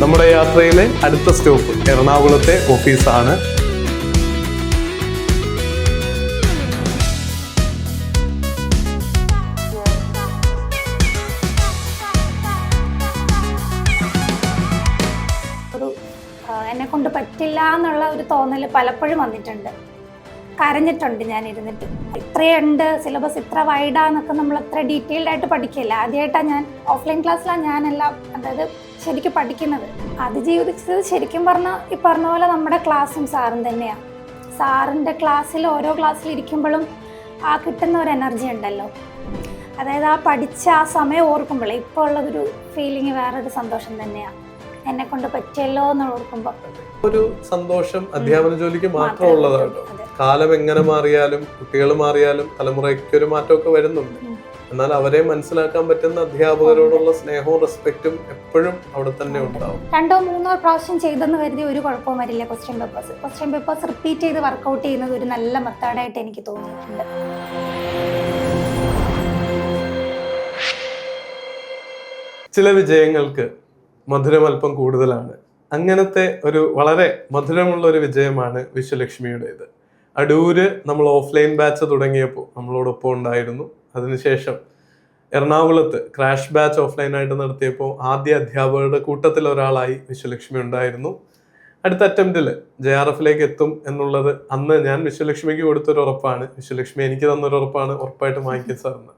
നമ്മുടെ യാത്രയിലെ അടുത്ത സ്റ്റോപ്പ് എറണാകുളത്തെ ഓഫീസാണ്. എന്നെ കൊണ്ട് പറ്റില്ല എന്നുള്ള ഒരു തോന്നൽ പലപ്പോഴും വന്നിട്ടുണ്ട്. കരഞ്ഞിട്ടുണ്ട് ഞാൻ ഇരുന്നിട്ട്. ഇത്രയുണ്ട് സിലബസ്, ഇത്ര വൈഡാന്നൊക്കെ നമ്മൾ അത്ര ഡീറ്റെയിൽഡ് ആയിട്ട് പഠിക്കില്ല. ആദ്യമായിട്ടാണ് ഞാൻ ഓഫ്ലൈൻ ക്ലാസ്സിലാണ് ഞാനെല്ലാം അതായത് ശരിക്കും പഠിക്കുന്നത്. അതിജീവിച്ചത് ശരിക്കും പറഞ്ഞാൽ ഈ പറഞ്ഞ പോലെ നമ്മുടെ ക്ലാസ്സും സാറും തന്നെയാണ്. സാറിൻ്റെ ക്ലാസ്സിൽ ഓരോ ക്ലാസ്സിൽ ഇരിക്കുമ്പോഴും ആ കിട്ടുന്ന ഒരു എനർജി ഉണ്ടല്ലോ, അതായത് ആ പഠിച്ച ആ സമയം ഓർക്കുമ്പോഴേ ഇപ്പോൾ ഉള്ളതൊരു ഫീലിംഗ് വേറൊരു സന്തോഷം തന്നെയാണ്. എന്നെ കൊണ്ട് പറ്റിയല്ലോ എന്ന് ഓർക്കുമ്പോൾ ഒരു സന്തോഷം അധ്യാപന ജോലിക്ക് മാത്രമുള്ളതാണ്. കാലം എങ്ങനെ മാറിയാലും കുട്ടികൾ മാറിയാലും തലമുറയ്ക്ക് ഒരു മാറ്റമൊക്കെ വരുന്നുണ്ട്. എന്നാൽ അവരെ മനസ്സിലാക്കാൻ പറ്റുന്ന അധ്യാപകരോടുള്ള സ്നേഹവും റെസ്പെക്റ്റും എപ്പോഴും അവിടെ തന്നെ ഉണ്ടാവും. 2-3 പ്രാവശ്യം ചെയ്തെന്ന് കരുതി ഒരു കുഴപ്പവും വരില്ല. ക്വസ്റ്റ്യൻ പേപ്പേഴ്സ് റിപ്പീറ്റ് ചെയ്ത് വർക്കൗട്ട് ചെയ്യുന്നത് ഒരു നല്ല മെത്തേഡായിട്ട് എനിക്ക് തോന്നിയിട്ടുണ്ട്. ചില വിജയങ്ങൾക്ക് മധുരം അല്പം കൂടുതലാണ്. അങ്ങനത്തെ ഒരു വളരെ മധുരമുള്ള ഒരു വിജയമാണ് വിശ്വലക്ഷ്മിയുടേത്. അടൂര് നമ്മൾ ഓഫ്ലൈൻ ബാച്ച് തുടങ്ങിയപ്പോൾ നമ്മളോടൊപ്പം ഉണ്ടായിരുന്നു. അതിനുശേഷം എറണാകുളത്ത് ക്രാഷ് ബാച്ച് ഓഫ്ലൈനായിട്ട് നടത്തിയപ്പോൾ ആദ്യ അധ്യാപകരുടെ കൂട്ടത്തിൽ ഒരാളായി വിശ്വലക്ഷ്മി ഉണ്ടായിരുന്നു. അടുത്ത അറ്റംപ്റ്റിൽ JRF എത്തും എന്നുള്ളത് അന്ന് ഞാൻ വിശ്വലക്ഷ്മിക്ക് കൊടുത്തൊരു ഉറപ്പാണ്. വിശ്വലക്ഷ്മി എനിക്ക് തന്നൊരു ഉറപ്പാണ്, ഉറപ്പായിട്ട് വാങ്ങിക്കും സാറിന്.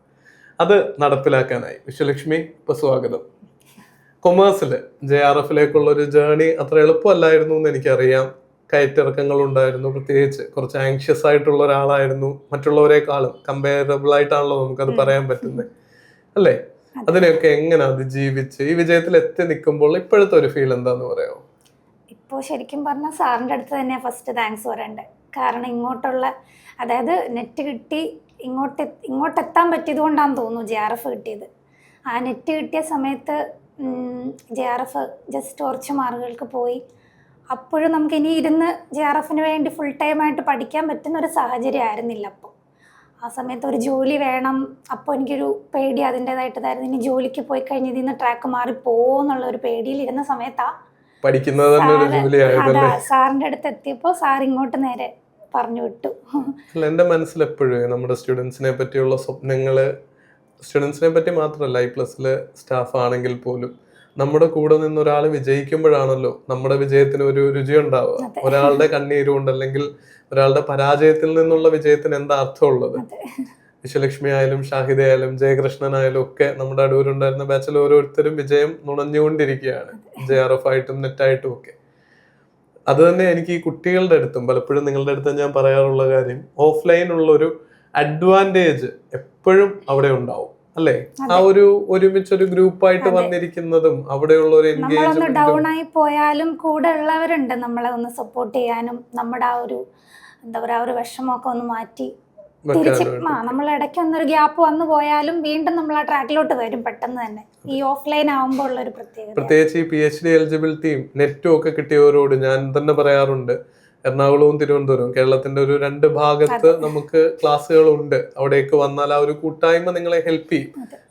അത് നടപ്പിലാക്കാനായി. വിശ്വലക്ഷ്മി, ഇപ്പോൾ സ്വാഗതം. കൊമേഴ്സിൽ JRF ഒരു ജേർണി അത്ര എളുപ്പമല്ലായിരുന്നു എന്ന് എനിക്കറിയാം. കയറ്റിറക്കങ്ങൾ ഉണ്ടായിരുന്നു. പ്രത്യേകിച്ച് കുറച്ച് ആങ്ഷ്യസ് ആയിട്ടുള്ള ഒരാളായിരുന്നു. മറ്റുള്ളവരെക്കാളും കമ്പയറബിൾ ആയിട്ടാണല്ലോ നമുക്കത് പറയാൻ പറ്റുന്നത്, അല്ലേ? അതിനെയൊക്കെ എങ്ങനെ അതിജീവിച്ച് ഈ വിജയത്തിൽ എത്തി നിൽക്കുമ്പോൾ ഇപ്പോഴത്തെ ഒരു ഫീൽ എന്താന്ന് പറയാമോ? ഇപ്പോൾ ശരിക്കും പറഞ്ഞാൽ സാറിൻ്റെ അടുത്ത് തന്നെ ഫസ്റ്റ് താങ്ക്സ് പറയണ്ടേ. കാരണം ഇങ്ങോട്ടുള്ള അതായത് നെറ്റ് കിട്ടി ഇങ്ങോട്ടെത്താൻ പറ്റിയത് കൊണ്ടാണെന്ന് തോന്നുന്നു JRF കിട്ടിയത്. ആ നെറ്റ് കിട്ടിയ സമയത്ത് JRF ജസ്റ്റ് കുറച്ച് മാർക്കുകൾക്ക് പോയി. അപ്പോഴും നമുക്ക് ഇനി ഇരുന്ന് JRFന് വേണ്ടി ഫുൾ ടൈമായിട്ട് പഠിക്കാൻ പറ്റുന്ന ഒരു സാഹചര്യം ആയിരുന്നില്ല. അപ്പോൾ ആ സമയത്ത് ഒരു ജോലി വേണം. അപ്പോൾ എനിക്കൊരു പേടി അതിൻ്റെതായിട്ടതായിരുന്നു. ഇനി ജോലിക്ക് പോയി കഴിഞ്ഞ് ഇതിന്ന് ട്രാക്ക് മാറിപ്പോന്നുള്ള ഒരു പേടിയിലിരുന്ന സമയത്താണ് സാറിൻ്റെ അടുത്ത് എത്തിയപ്പോൾ സാർ ഇങ്ങോട്ട് നേരെ പറഞ്ഞു വിട്ടു. എൻ്റെ മനസ്സിൽ എപ്പോഴും നമ്മുടെ സ്റ്റുഡൻസിനെ പറ്റിയുള്ള സ്വപ്നങ്ങള്, സ്റ്റുഡൻസിനെ പറ്റി മാത്രമല്ല, I+ലെ സ്റ്റാഫ് ആണെങ്കിൽ പോലും നമ്മുടെ കൂടെ നിന്ന് ഒരാൾ വിജയിക്കുമ്പോഴാണല്ലോ നമ്മുടെ വിജയത്തിന് ഒരു രുചി ഉണ്ടാവുക. ഒരാളുടെ കണ്ണീരുകൊണ്ട് അല്ലെങ്കിൽ ഒരാളുടെ പരാജയത്തിൽ നിന്നുള്ള വിജയത്തിന് എന്താ അർത്ഥമുള്ളത്? വിശ്വലക്ഷ്മി ആയാലും ഷാഹിദ ആയാലും ജയകൃഷ്ണനായാലും ഒക്കെ നമ്മുടെ അടൂരുണ്ടായിരുന്ന ബാച്ചിൽ ഓരോരുത്തരും വിജയം നുണഞ്ഞുകൊണ്ടിരിക്കുകയാണ്, JRF ആയിട്ടും നെറ്റായിട്ടും ഒക്കെ. അത് തന്നെ എനിക്ക് ഈ കുട്ടികളുടെ അടുത്തും പലപ്പോഴും നിങ്ങളുടെ അടുത്തും ഞാൻ പറയാറുള്ള കാര്യം, ഓഫ്ലൈനുള്ളൊരു അഡ്വാൻറ്റേജ് എപ്പോഴും അവിടെ ഉണ്ടാവും, അല്ലേ? ആ ഒരു ഒരുമിച്ചൊരു ഗ്രൂപ്പായിട്ട് വന്നിരിക്കുന്നതും അവിടെയുള്ള ഒരു എൻഗേജ്മെന്റ്, ഡൗൺ ആയി പോയാലും കൂടെ ഉള്ളവരുണ്ട് നമ്മളെ ഒന്ന് സപ്പോർട്ട് ചെയ്യാനും, നമ്മുടെ ആ ഒരു എന്താ പറയാ ഒരു വിഷമമൊക്കെ ഒന്ന് മാറ്റി തിരിച്ച് നമ്മൾ ഇടയ്ക്ക് ഒന്നൊരു ഗ്യാപ്പ് വന്നു പോയാലും വീണ്ടും നമ്മൾ ആ ട്രാക്കിലോട്ട് വരും പെട്ടെന്ന് തന്നെ. ഈ ഓഫ്ലൈൻ ആവുമ്പോൾ ഉള്ള ഒരു പ്രത്യേകിച്ച് ഈ PhD എലിജിബിലിറ്റിയും നെറ്റും ഒക്കെ കിട്ടിയവരോട് ഞാൻ തന്നെ പറയാറുണ്ട്, എറണാകുളവും തിരുവനന്തപുരവും കേരളത്തിന്റെ ഒരു 2 ഭാഗത്ത് നമുക്ക് ക്ലാസ്സുകളുണ്ട്. അവിടേക്ക് വന്നാൽ ആ ഒരു കൂട്ടായ്മ നിങ്ങളെ ഹെൽപ്പ് ചെയ്യും.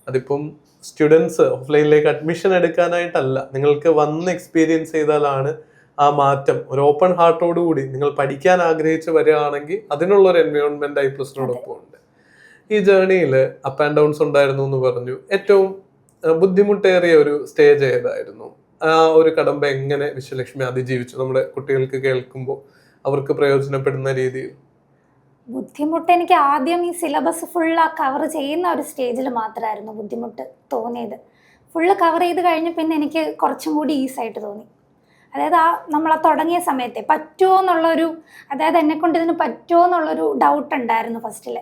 അതിപ്പം സ്റ്റുഡൻസ് ഓഫ്ലൈനിലേക്ക് അഡ്മിഷൻ എടുക്കാനായിട്ടല്ല, നിങ്ങൾക്ക് വന്ന് എക്സ്പീരിയൻസ് ചെയ്താലാണ് ആ മാറ്റം. ഒരു ഓപ്പൺ ഹാർട്ടോടു കൂടി നിങ്ങൾ പഠിക്കാൻ ആഗ്രഹിച്ച് വരികയാണെങ്കിൽ അതിനുള്ളൊരു എൻവയോൺമെന്റ് I+നോടൊപ്പം ഉണ്ട്. ഈ ജേർണിയിൽ അപ്പ് ആൻഡ് ഡൗൺസ് ഉണ്ടായിരുന്നു എന്ന് പറഞ്ഞു. ഏറ്റവും ബുദ്ധിമുട്ടേറിയ ഒരു സ്റ്റേജ് ഏതായിരുന്നു? ആ ഒരു കടമ്പ എങ്ങനെ വിശ്വലക്ഷ്മി അതിജീവിച്ചു? നമ്മുടെ കുട്ടികൾക്ക് കേൾക്കുമ്പോൾ അവർക്ക് പ്രയോജനപ്പെടുന്ന രീതിയിൽ. ബുദ്ധിമുട്ട് എനിക്ക് ആദ്യം ഈ സിലബസ് ഫുള്ള് കവർ ചെയ്യുന്ന ഒരു സ്റ്റേജിൽ മാത്രമായിരുന്നു ബുദ്ധിമുട്ട് തോന്നിയത്. ഫുള്ള് കവർ ചെയ്ത് കഴിഞ്ഞ് പിന്നെ എനിക്ക് കുറച്ചും കൂടി ഈസായിട്ട് തോന്നി. അതായത് നമ്മളെ തുടങ്ങിയ സമയത്തെ പറ്റുമോ എന്നുള്ളൊരു, അതായത് എന്നെക്കൊണ്ട് ഇതിന് പറ്റുമോ എന്നുള്ളൊരു ഡൗട്ട് ഉണ്ടായിരുന്നു ഫസ്റ്റിൽ.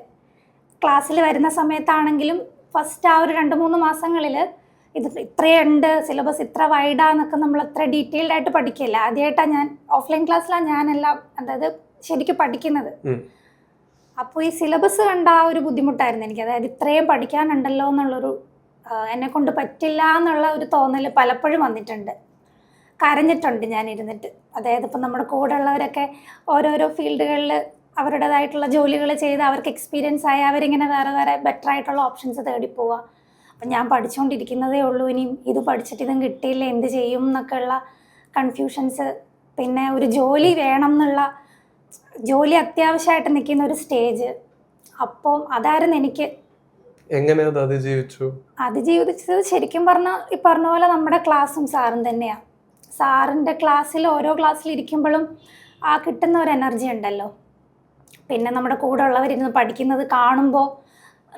ക്ലാസ്സിൽ വരുന്ന സമയത്താണെങ്കിലും ഫസ്റ്റ് ആ ഒരു 2-3 മാസങ്ങളിൽ ഇത് ഇത്രയുണ്ട് സിലബസ്, ഇത്ര വൈഡാന്നൊക്കെ നമ്മൾ അത്ര ഡീറ്റെയിൽഡ് ആയിട്ട് പഠിക്കില്ല. ആദ്യമായിട്ടാണ് ഞാൻ ഓഫ്ലൈൻ ക്ലാസ്സിലാണ് ഞാനെല്ലാം അതായത് ശരിക്കും പഠിക്കുന്നത്. അപ്പോൾ ഈ സിലബസ് കണ്ട ആ ഒരു ബുദ്ധിമുട്ടായിരുന്നു എനിക്ക്. അതായത് ഇത്രയും പഠിക്കാനുണ്ടല്ലോ എന്നുള്ളൊരു, എന്നെക്കൊണ്ട് പറ്റില്ല എന്നുള്ള ഒരു തോന്നൽ പലപ്പോഴും വന്നിട്ടുണ്ട്. കരഞ്ഞിട്ടുണ്ട് ഞാൻ ഇരുന്നിട്ട്. അതായത് ഇപ്പം നമ്മുടെ കൂടെ ഉള്ളവരൊക്കെ ഓരോരോ ഫീൽഡുകളിൽ അവരുടേതായിട്ടുള്ള ജോലികൾ ചെയ്ത് അവർക്ക് എക്സ്പീരിയൻസ് ആയി അവരിങ്ങനെ വേറെ വേറെ ബെറ്റർ ആയിട്ടുള്ള ഓപ്ഷൻസ് തേടി പോവുക. അപ്പം ഞാൻ പഠിച്ചുകൊണ്ടിരിക്കുന്നതേ ഉള്ളൂ, ഇനിയും ഇത് പഠിച്ചിട്ട് ഇതും കിട്ടിയില്ല എന്ത് ചെയ്യും എന്നൊക്കെയുള്ള കൺഫ്യൂഷൻസ്. പിന്നെ ഒരു ജോലി വേണം എന്നുള്ള, ജോലി അത്യാവശ്യമായിട്ട് നിൽക്കുന്ന ഒരു സ്റ്റേജ്. അപ്പം അതായിരുന്നു എനിക്ക്. എങ്ങനെ അത് അതിജീവിച്ചത് ശരിക്കും പറഞ്ഞാൽ ഈ പറഞ്ഞ പോലെ നമ്മുടെ ക്ലാസ്സും സാറും തന്നെയാണ്. സാറിൻ്റെ ക്ലാസ്സിൽ ഓരോ ക്ലാസ്സിൽ ഇരിക്കുമ്പോഴും ആ കിട്ടുന്ന ഒരു എനർജി ഉണ്ടല്ലോ. പിന്നെ നമ്മുടെ കൂടെ ഉള്ളവരിരുന്ന് പഠിക്കുന്നത് കാണുമ്പോൾ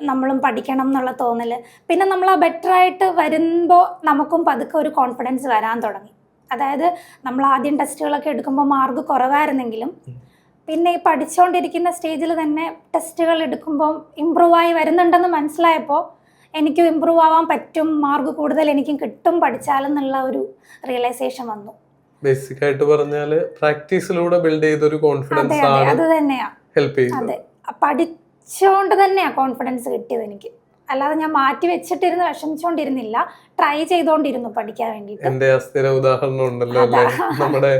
നമ്മളും പഠിക്കണം എന്നുള്ള തോന്നൽ. പിന്നെ നമ്മൾ ആ ബെറ്ററായിട്ട് വരുമ്പോൾ നമുക്കും പതുക്കെ ഒരു കോൺഫിഡൻസ് വരാൻ തുടങ്ങി. അതായത് നമ്മൾ ആദ്യം ടെസ്റ്റുകളൊക്കെ എടുക്കുമ്പോൾ മാർക്ക് കുറവായിരുന്നെങ്കിലും പിന്നെ ഈ പഠിച്ചുകൊണ്ടിരിക്കുന്ന സ്റ്റേജിൽ തന്നെ ടെസ്റ്റുകൾ എടുക്കുമ്പോൾ ഇമ്പ്രൂവ് ആയി വരുന്നുണ്ടെന്ന് മനസ്സിലായപ്പോൾ എനിക്കും ഇമ്പ്രൂവ് ആവാൻ പറ്റും, മാർക്ക് കൂടുതൽ എനിക്കും കിട്ടും പഠിച്ചാലെന്നുള്ള ഒരു റിയലൈസേഷൻ വന്നു. ബേസിക് ആയിട്ട് പറഞ്ഞാൽ പ്രാക്ടീസിലൂടെ ബിൽഡ് ചെയ്തൊരു കോൺഫിഡൻസ് ആണ്. അത് തന്നെയാ ഹെൽപ്പ് ചെയ്യുന്നത്. അതെ, പഠിച്ചുകൊണ്ട് തന്നെയാ കോൺഫിഡൻസ് കിട്ടിയത് എനിക്ക്. അല്ലാതെ ഞാൻ മാറ്റി വെച്ചിട്ടിരുന്ന് വിഷമിച്ചുകൊണ്ടിരുന്നില്ല, ട്രൈ ചെയ്തോണ്ടിരുന്നു പഠിക്കാൻ വേണ്ടിയിട്ട്. എന്റെ അസ്ഥിര ഉദാഹരണം ഉണ്ടല്ലോ അല്ലേ, നമ്മുടെ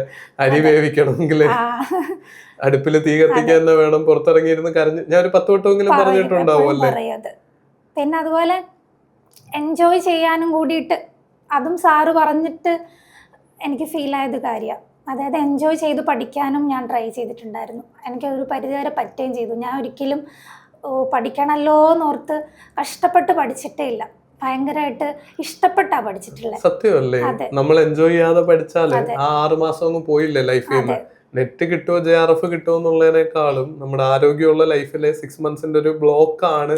അരി വേവിക്കണമെങ്കിൽ അടുപ്പിൽ തീ കത്തിക്കാൻ തന്നെ വേണം, പുറത്തിറങ്ങിയിരുന്ന് കരഞ്ഞ് ഞാൻ ഒരു 10 വട്ടമെങ്കിലും പറഞ്ഞിട്ടുണ്ടാവും അല്ലേ. പിന്നെ അതുപോലെ എൻജോയ് ചെയ്യാനും കൂടിയിട്ട് അതും സാറ് പറഞ്ഞിട്ട് എനിക്ക് ഫീൽ ആയത് കാര്യമാണ്. അതായത് എൻജോയ് ചെയ്ത് പഠിക്കാനും ഞാൻ ട്രൈ ചെയ്തിട്ടുണ്ടായിരുന്നു. എനിക്കതൊരു പരിധിവരെ പറ്റുകയും ചെയ്തു. ഞാൻ ഒരിക്കലും പഠിക്കണമല്ലോ എന്നോർത്ത് കഷ്ടപ്പെട്ട് പഠിച്ചിട്ടേ ഇല്ല, ഭയങ്കരമായിട്ട് ഇഷ്ടപ്പെട്ടാ പഠിച്ചിട്ടുള്ളത്. സത്യമല്ലേ, നമ്മൾ എൻജോയ് ചെയ്യാതെ പഠിച്ചാല് ആ 6 മാസം ഒന്നും പോയില്ലേ ലൈഫിൽ നിന്ന്. നെറ്റ് കിട്ടുമോ JRF കിട്ടുമോ എന്നുള്ളതിനേക്കാളും നമ്മുടെ ആരോഗ്യമുള്ള ലൈഫിലെ 6 മന്ത്സിന്റെ ഒരു ബ്ലോക്കാണ്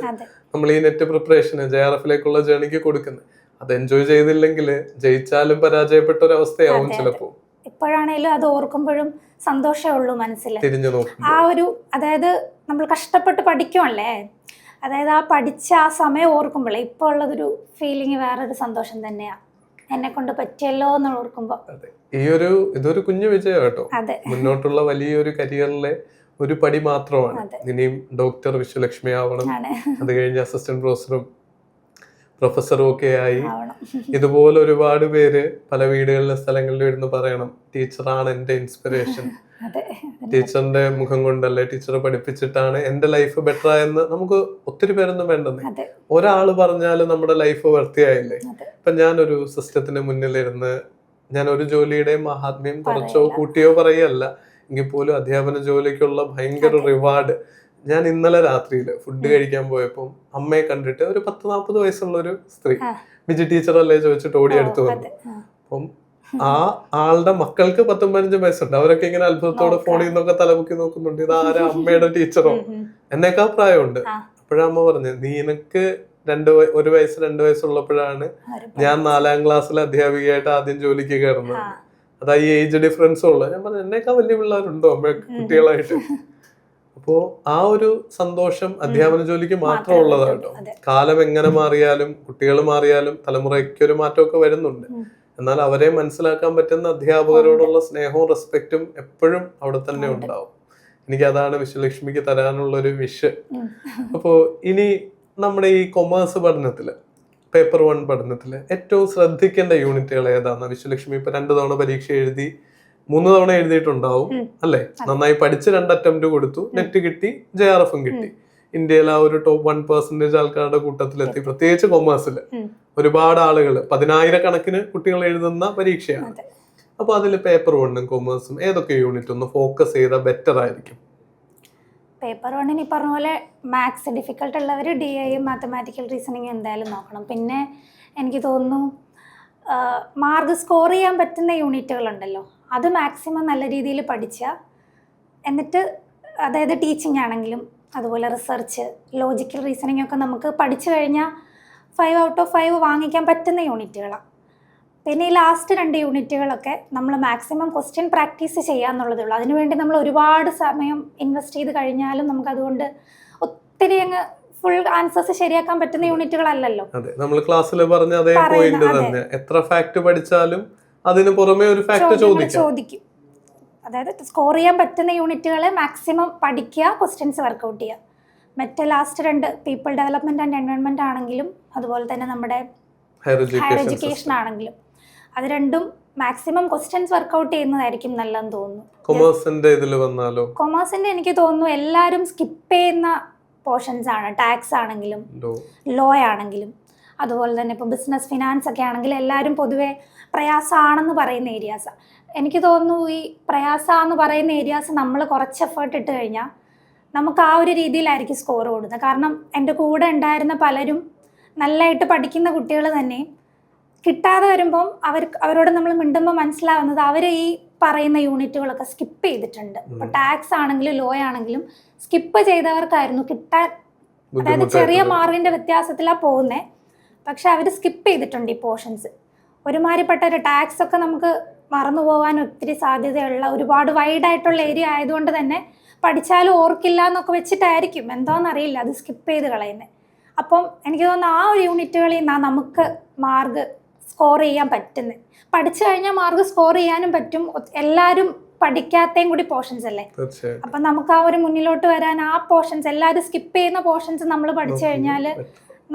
നമ്മൾ ഈ നെറ്റ് പ്രിപ്പറേഷന് JRFിലേക്കുള്ള ജേണിക്ക് കൊടുക്കുന്നത്. അത് എൻജോയ് ചെയ്തില്ലെങ്കിൽ ജയിച്ചാലും പരാജയപ്പെട്ട ഒരു അവസ്ഥയാവും ചിലപ്പോ. ഇപ്പോഴാണേലും അത് ഓർക്കുമ്പോഴും സന്തോഷമേ ഉള്ളൂ മനസ്സിൽ. തിരിഞ്ഞു നോക്കും ആ ഒരു, അതായത് നമ്മൾ കഷ്ടപ്പെട്ട് പഠിക്കുമല്ലേ, അതായത് ആ പഠിച്ച ആ സമയം ഓർക്കുമ്പോഴേ ഇപ്പോൾ ഉള്ളതൊരു ഫീലിംഗ് വേറൊരു സന്തോഷം തന്നെയാണ്. എന്നെ കൊണ്ട് പറ്റിയല്ലോ എന്ന് ഓർക്കുമ്പോൾ ഇതൊരു കുഞ്ഞു വിജയം കേട്ടോ. മുന്നോട്ടുള്ള വലിയൊരു കരിയറിലെ ഒരു പടി മാത്രമാണ്. ഇനിയും ഡോക്ടർ വിശ്വലക്ഷ്മി ആവണം, അത് കഴിഞ്ഞ് അസിസ്റ്റന്റ് പ്രൊഫസറും ഒക്കെ ആയി ഇതുപോലെ ഒരുപാട് പേര് പല വീടുകളിലും സ്ഥലങ്ങളിലും ഇരുന്ന് പറയണം, ടീച്ചറാണ് എൻ്റെ ഇൻസ്പിറേഷൻ, ടീച്ചറിന്റെ മുഖം കൊണ്ടല്ലേ, ടീച്ചറെ പഠിപ്പിച്ചിട്ടാണ് എൻ്റെ ലൈഫ് ബെറ്റർ ആയെന്ന്. നമുക്ക് ഒത്തിരി പേരൊന്നും വേണ്ടെന്ന്, ഒരാള് പറഞ്ഞാലും നമ്മുടെ ലൈഫ് വൃത്തിയായില്ലേ. ഇപ്പൊ ഞാനൊരു സിസ്റ്റത്തിന് മുന്നിലിരുന്ന് ഞാൻ ഒരു ജോലിയുടെ മഹാത്മ്യം കുറച്ചോ കൂട്ടിയോ പറയല്ല, എങ്കിൽ പോലും അധ്യാപന ജോലിക്കുള്ള ഭയങ്കര റിവാർഡ്. ഞാൻ ഇന്നലെ രാത്രിയില് ഫുഡ് കഴിക്കാൻ പോയപ്പോൾ അമ്മയെ കണ്ടിട്ട് ഒരു 10-40 വയസ്സുള്ള ഒരു സ്ത്രീ, വിജി ടീച്ചർ അല്ലേ ചോദിച്ചിട്ട് ഓടിയെടുത്ത് വന്നു. അപ്പം ആ ആളുടെ മക്കൾക്ക് 10-15 വയസ്സുണ്ട്. അവരൊക്കെ ഇങ്ങനെ അത്ഭുതത്തോടെ ഫോണിൽ നിന്നൊക്കെ തലമുക്കി നോക്കുന്നുണ്ട്, ഇത് ആരാ, അമ്മയുടെ ടീച്ചറോ, എന്നേക്കാ പ്രായമുണ്ട്. അപ്പോഴമ്മ പറഞ്ഞു, നിനക്ക് 1 വയസ്സ് 2 വയസ്സുള്ളപ്പോഴാണ് ഞാൻ 4ാം ക്ലാസ്സിലെ അധ്യാപികയായിട്ട് ആദ്യം ജോലിക്ക് കയറുന്നത്. അതാ ഈ ഏജ് ഡിഫറൻസും ഉള്ളത്. ഞാൻ പറഞ്ഞു, എന്നേക്കാൾ വലിയ പിള്ളേരുണ്ടോ അമ്മ കുട്ടികളായിട്ട്. അപ്പോ ആ ഒരു സന്തോഷം അധ്യാപന ജോലിക്ക് മാത്രം ഉള്ളതാണ് കേട്ടോ. കാലം എങ്ങനെ മാറിയാലും കുട്ടികൾ മാറിയാലും തലമുറയ്ക്ക് ഒരു മാറ്റമൊക്കെ വരുന്നുണ്ട്. എന്നാൽ അവരെ മനസ്സിലാക്കാൻ പറ്റുന്ന അധ്യാപകരോടുള്ള സ്നേഹവും റെസ്പെക്റ്റും എപ്പോഴും അവിടെ തന്നെ ഉണ്ടാവും. എനിക്ക് അതാണ് വിശ്വലക്ഷ്മിക്ക് തരാനുള്ള ഒരു വിഷ്. അപ്പോ ഇനി നമ്മുടെ ഈ കൊമേഴ്സ് പഠനത്തില്, പേപ്പർ 1 പഠനത്തില് ഏറ്റവും ശ്രദ്ധിക്കേണ്ട യൂണിറ്റുകൾ ഏതാണെന്ന് വിശ്വലക്ഷ്മി ഇപ്പൊ 2 തവണ പരീക്ഷ എഴുതി, 3 തവണ എഴുതിയിട്ടുണ്ടാവും അല്ലെ. നന്നായി പഠിച്ച് 2 അറ്റംപ്റ്റ് കൊടുത്തു, നെറ്റ് കിട്ടി, JRFും കിട്ടി. ഇന്ത്യയിൽ ആ ഒരു ടോപ്പ് 1% ആൾക്കാരുടെ കൂട്ടത്തിലെത്തി. പ്രത്യേകിച്ച് കൊമേഴ്സില് ഒരുപാട് ആളുകൾ, 10,000 കുട്ടികൾ എഴുതുന്ന പരീക്ഷയാണ്. അപ്പൊ അതിൽ പേപ്പർ 1ഉം കൊമേഴ്സും ഏതൊക്കെ യൂണിറ്റ് ഒന്ന് ഫോക്കസ് ചെയ്താൽ ബെറ്റർ ആയിരിക്കും? പേപ്പർ 1 ഈ പറഞ്ഞ പോലെ മാത്സ് ഡിഫിക്കൽട്ട് ഉള്ളവർ DIയും മാത്തമാറ്റിക്കൽ റീസണിങ്ങും എന്തായാലും നോക്കണം. പിന്നെ എനിക്ക് തോന്നുന്നു മാർക്ക് സ്കോർ ചെയ്യാൻ പറ്റുന്ന യൂണിറ്റുകളുണ്ടല്ലോ, അത് മാക്സിമം നല്ല രീതിയിൽ പഠിക്കുക. എന്നിട്ട് അതായത് ടീച്ചിങ് ആണെങ്കിലും അതുപോലെ റിസർച്ച്, ലോജിക്കൽ റീസണിങ് ഒക്കെ നമുക്ക് പഠിച്ചു കഴിഞ്ഞാൽ 5 ഔട്ട് ഓഫ് 5 വാങ്ങിക്കാൻ പറ്റുന്ന യൂണിറ്റുകളാണ്. പിന്നെ ഈ ലാസ്റ്റ് 2 യൂണിറ്റുകളൊക്കെ നമ്മൾ മാക്സിമം ക്വസ്റ്റ്യൻ പ്രാക്ടീസ് ചെയ്യാന്നുള്ളതേ ഉള്ളൂ. അതിനുവേണ്ടി നമ്മൾ ഒരുപാട് സമയം ഇൻവെസ്റ്റ് ചെയ്ത് കഴിഞ്ഞാലും നമുക്കതുകൊണ്ട് ഒത്തിരി അങ്ങ് ഫുൾ ആൻസേഴ്സ് ശരിയാക്കാൻ പറ്റുന്ന യൂണിറ്റുകളല്ലല്ലോ. നമ്മൾ ക്ലാസ്സിൽ പറഞ്ഞ അതേ പോയിന്റ് തന്നെ, എത്ര ഫാക്ട് പഠിച്ചാലും അതിന് പുറമെ ഒരു ഫാക്ട് ചോദിക്കും. അതായത് സ്കോർ ചെയ്യാൻ പറ്റുന്ന യൂണിറ്റുകളെ മാക്സിമം പഠിക്കുക, ക്വസ്റ്റ്യൻസ് വർക്കൗട്ട് ചെയ്യുക. മറ്റേ last 2 people development and environment ആണെങ്കിലും അതുപോലെ തന്നെ നമ്മുടെ ഹയർ എഡ്യൂക്കേഷൻ ആണെങ്കിലും അത് രണ്ടും മാക്സിമം ക്വസ്റ്റ്യൻസ് വർക്കൗട്ട് ചെയ്യുന്നതായിരിക്കും നല്ലതെന്ന് തോന്നുന്നു. കൊമേഴ്സിന്റെ എനിക്ക് തോന്നുന്നു എല്ലാവരും സ്കിപ്പ് ചെയ്യുന്ന പോർഷൻസ് ആണ്. ടാക്സ് ആണെങ്കിലും ലോ ആണെങ്കിലും അതുപോലെ തന്നെ ഇപ്പോൾ ബിസിനസ് ഫിനാൻസ് ഒക്കെ ആണെങ്കിൽ എല്ലാവരും പൊതുവെ പ്രയാസമാണെന്ന് പറയുന്ന ഏരിയാസാണ്. എനിക്ക് തോന്നുന്നു ഈ പ്രയാസമാണെന്ന് പറയുന്ന ഏരിയാസ് നമ്മൾ കുറച്ച് എഫേർട്ട് ഇട്ട് കഴിഞ്ഞാൽ നമുക്ക് ആ ഒരു രീതിയിലായിരിക്കും സ്കോർ കൊടുക്കുന്നത്. കാരണം എൻ്റെ കൂടെ ഉണ്ടായിരുന്ന പലരും നല്ലതായിട്ട് പഠിക്കുന്ന കുട്ടികൾ തന്നെ കിട്ടാതെ വരുമ്പം അവരോട് നമ്മൾ മിണ്ടുമ്പോൾ മനസ്സിലാവുന്നത് അവർ ഈ പറയുന്ന യൂണിറ്റുകളൊക്കെ സ്കിപ്പ് ചെയ്തിട്ടുണ്ട്. ഇപ്പോൾ ടാക്സ് ആണെങ്കിലും ലോ ആണെങ്കിലും സ്കിപ്പ് ചെയ്തവർക്കായിരുന്നു കിട്ടാൻ, അതായത് ചെറിയ മാർക്കിൻ്റെ വ്യത്യാസത്തിലാണ് പോകുന്നത്, പക്ഷെ അവർ സ്കിപ്പ് ചെയ്തിട്ടുണ്ട് ഈ പോർഷൻസ്. ഒരുമാതിരിപ്പെട്ട ഒരു ടാക്സ് ഒക്കെ നമുക്ക് മറന്നു പോകാൻ ഒത്തിരി സാധ്യതയുള്ള ഒരുപാട് വൈഡായിട്ടുള്ള ഏരിയ ആയതുകൊണ്ട് തന്നെ പഠിച്ചാലും ഓർക്കില്ല എന്നൊക്കെ വെച്ചിട്ടായിരിക്കും എന്താണെന്നറിയില്ല അത് സ്കിപ്പ് ചെയ്ത് കളയുന്നത്. അപ്പം എനിക്ക് തോന്നുന്നു ആ ഒരു യൂണിറ്റുകളിൽ നിന്നാണ് നമുക്ക് മാർക്ക് സ്കോർ ചെയ്യാൻ പറ്റുന്നത്. പഠിച്ചു കഴിഞ്ഞാൽ മാർക്ക് സ്കോർ ചെയ്യാനും പറ്റും. എല്ലാവരും പഠിക്കാത്തയും കൂടി പോർഷൻസ് അല്ലേ, അപ്പം നമുക്ക് ആ ഒരു മുന്നിലോട്ട് വരാൻ ആ പോർഷൻസ് എല്ലാവരും സ്കിപ്പ് ചെയ്യുന്ന പോർഷൻസ് നമ്മൾ പഠിച്ചു കഴിഞ്ഞാൽ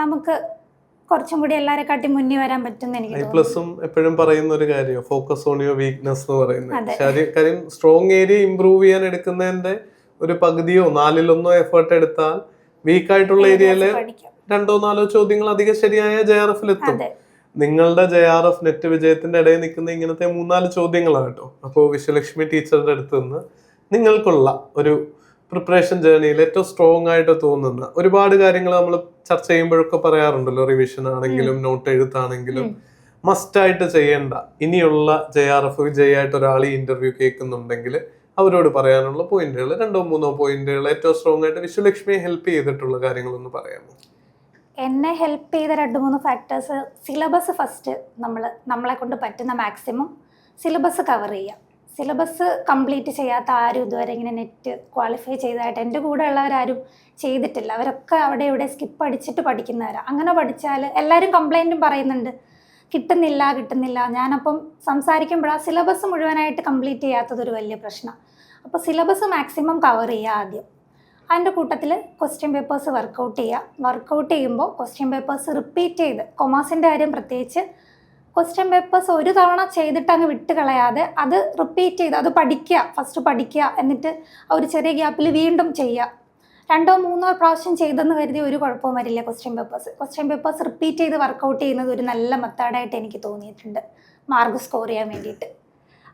നമുക്ക് കുറച്ചും കൂടി എല്ലാരെ കാട്ടി മുന്നിൽ വരാൻ പറ്റും എനിക്ക് പ്ലസും എപ്പോഴും പറയുന്ന ഒരു കാര്യം ഫോക്കസ് ഓൺ യുവർ വീക്ക്നെസ് എന്ന് പറയുന്നത്. കാര്യം സ്ട്രോങ് ഏരിയ ഇംപ്രൂവ് ചെയ്യാൻ എടുക്കുന്നതിന്റെ ഒരു പകുതിയോ 4/1 എഫേർട്ട് എടുത്താൽ വീക്ക് ആയിട്ടുള്ള ഏരിയയില് 2-4 ചോദ്യങ്ങൾ അധികം ശരിയായ JRF എത്തും. നിങ്ങളുടെ JRF നെറ്റ് വിജയത്തിന്റെ ഇടയിൽ നിൽക്കുന്ന ഇങ്ങനത്തെ 3-4 ചോദ്യങ്ങളാണ് കേട്ടോ. അപ്പോൾ വിശ്വലക്ഷ്മി ടീച്ചറുടെ അടുത്ത് നിന്ന് നിങ്ങൾക്കുള്ള ഒരു പ്രിപ്പറേഷൻ ജേർണിയിൽ ഏറ്റവും സ്ട്രോങ് ആയിട്ട് തോന്നുന്ന ഒരുപാട് കാര്യങ്ങൾ നമ്മൾ ചർച്ച ചെയ്യുമ്പോഴൊക്കെ പറയാറുണ്ടല്ലോ, റിവിഷൻ ആണെങ്കിലും നോട്ട് എഴുത്താണെങ്കിലും മസ്റ്റ് ആയിട്ട് ചെയ്യേണ്ട ഇനിയുള്ള JRF വിജയമായിട്ട് ഒരാൾ ഈ ഇന്റർവ്യൂ കേൾക്കുന്നുണ്ടെങ്കിൽ അവരോട് പറയാനുള്ള പോയിന്റുകൾ 2-3 പോയിന്റുകൾ ഏറ്റവും സ്ട്രോങ് ആയിട്ട് വിശ്വലക്ഷ്മിയെ ഹെൽപ്പ് ചെയ്തിട്ടുള്ള കാര്യങ്ങളൊന്ന് പറയാമോ? എന്നെ ഹെൽപ്പ് ചെയ്ത 2-3 ഫാക്ടേഴ്സ്. സിലബസ് ഫസ്റ്റ് നമ്മളെ കൊണ്ട് പറ്റുന്ന മാക്സിമം സിലബസ് കവർ ചെയ്യുക. സിലബസ് കംപ്ലീറ്റ് ചെയ്യാത്ത ആരും ഇതുവരെ ഇങ്ങനെ നെറ്റ് ക്വാളിഫൈ ചെയ്തതായിട്ട് എൻ്റെ കൂടെ ഉള്ളവരാരും ചെയ്തിട്ടില്ല. അവരൊക്കെ അവിടെ ഇവിടെ സ്കിപ്പ് അടിച്ചിട്ട് പഠിക്കുന്നവരാണ്. അങ്ങനെ പഠിച്ചാൽ എല്ലാവരും കംപ്ലൈൻറ്റും പറയുന്നുണ്ട് കിട്ടുന്നില്ല. ഞാനപ്പം സംസാരിക്കുമ്പോഴാണ് സിലബസ് മുഴുവനായിട്ട് കംപ്ലീറ്റ് ചെയ്യാത്തതൊരു വലിയ പ്രശ്നം. അപ്പോൾ സിലബസ് മാക്സിമം കവർ ചെയ്യുക ആദ്യം. അതിൻ്റെ കൂട്ടത്തിൽ ക്വസ്റ്റ്യൻ പേപ്പേഴ്സ് വർക്കൗട്ട് ചെയ്യുമ്പോൾ ക്വസ്റ്റ്യൻ പേപ്പേഴ്സ് റിപ്പീറ്റ് ചെയ്ത്, കൊമേഴ്സിൻ്റെ കാര്യം പ്രത്യേകിച്ച് ക്വസ്റ്റ്യൻ പേപ്പേഴ്സ് ഒരു തവണ ചെയ്തിട്ട് അങ്ങ് വിട്ട് കളയാതെ അത് റിപ്പീറ്റ് ചെയ്ത് അത് ഫസ്റ്റ് പഠിക്കുക, എന്നിട്ട് ഒരു ചെറിയ ഗ്യാപ്പിൽ വീണ്ടും ചെയ്യുക. 2-3 പ്രാവശ്യം ചെയ്തെന്ന് കരുതി ഒരു കുഴപ്പവും വരില്ല. ക്വസ്റ്റ്യൻ പേപ്പേഴ്സ് റിപ്പീറ്റ് ചെയ്ത് വർക്കൗട്ട് ചെയ്യുന്നത് ഒരു നല്ല മെത്തേഡായിട്ട് എനിക്ക് തോന്നിയിട്ടുണ്ട് മാർക്ക് സ്കോർ ചെയ്യാൻ വേണ്ടിയിട്ട്.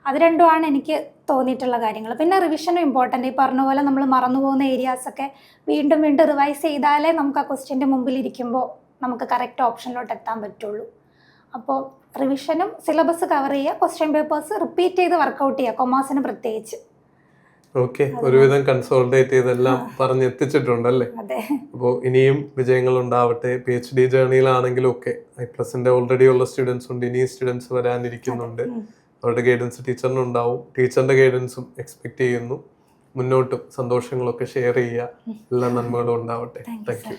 അത് രണ്ടുമാണ് എനിക്ക് തോന്നിയിട്ടുള്ള കാര്യങ്ങൾ. പിന്നെ റിവിഷനും ഇമ്പോർട്ടൻ്റ്. ഈ പറഞ്ഞ പോലെ നമ്മൾ മറന്നുപോകുന്ന ഏരിയാസൊക്കെ വീണ്ടും റിവൈസ് ചെയ്താലേ നമുക്ക് ആ ക്വസ്റ്റ്യൻ്റെ മുമ്പിൽ ഇരിക്കുമ്പോൾ നമുക്ക് കറക്റ്റ് ഓപ്ഷനിലോട്ട് എത്താൻ പറ്റുള്ളൂ. അപ്പോൾ റിവിഷനും സിലബസ് കവർ ചെയ്യുക, ക്വസ്റ്റ്യൻ പേപ്പേഴ്സ് റിപ്പീറ്റ് ചെയ്ത് വർക്കൗട്ട് ചെയ്യുക, കൊമേഴ്സിന് പ്രത്യേകിച്ച്. ഓക്കെ, ഒരുവിധം കൺസോൾട്ടേറ്റ് ചെയ്തെല്ലാം പറഞ്ഞെത്തിച്ചിട്ടുണ്ടല്ലേ. അപ്പോൾ ഇനിയും വിജയങ്ങൾ ഉണ്ടാവട്ടെ. PhD ജേർണിയിലാണെങ്കിലും ഒക്കെ I+ന്റെ ഓൾറെഡി ഉള്ള സ്റ്റുഡൻസ് ഉണ്ട്, ഇനിയും സ്റ്റുഡൻസ് വരാനിരിക്കുന്നുണ്ട്. അവരുടെ ഗൈഡൻസ് ടീച്ചറിനുണ്ടാവും. ടീച്ചറിന്റെ ഗൈഡൻസും എക്സ്പെക്ട് ചെയ്യുന്നു. മുന്നോട്ടും സന്തോഷങ്ങളൊക്കെ ഷെയർ ചെയ്യുക. എല്ലാ നന്മകളും ഉണ്ടാവട്ടെ. Thank you.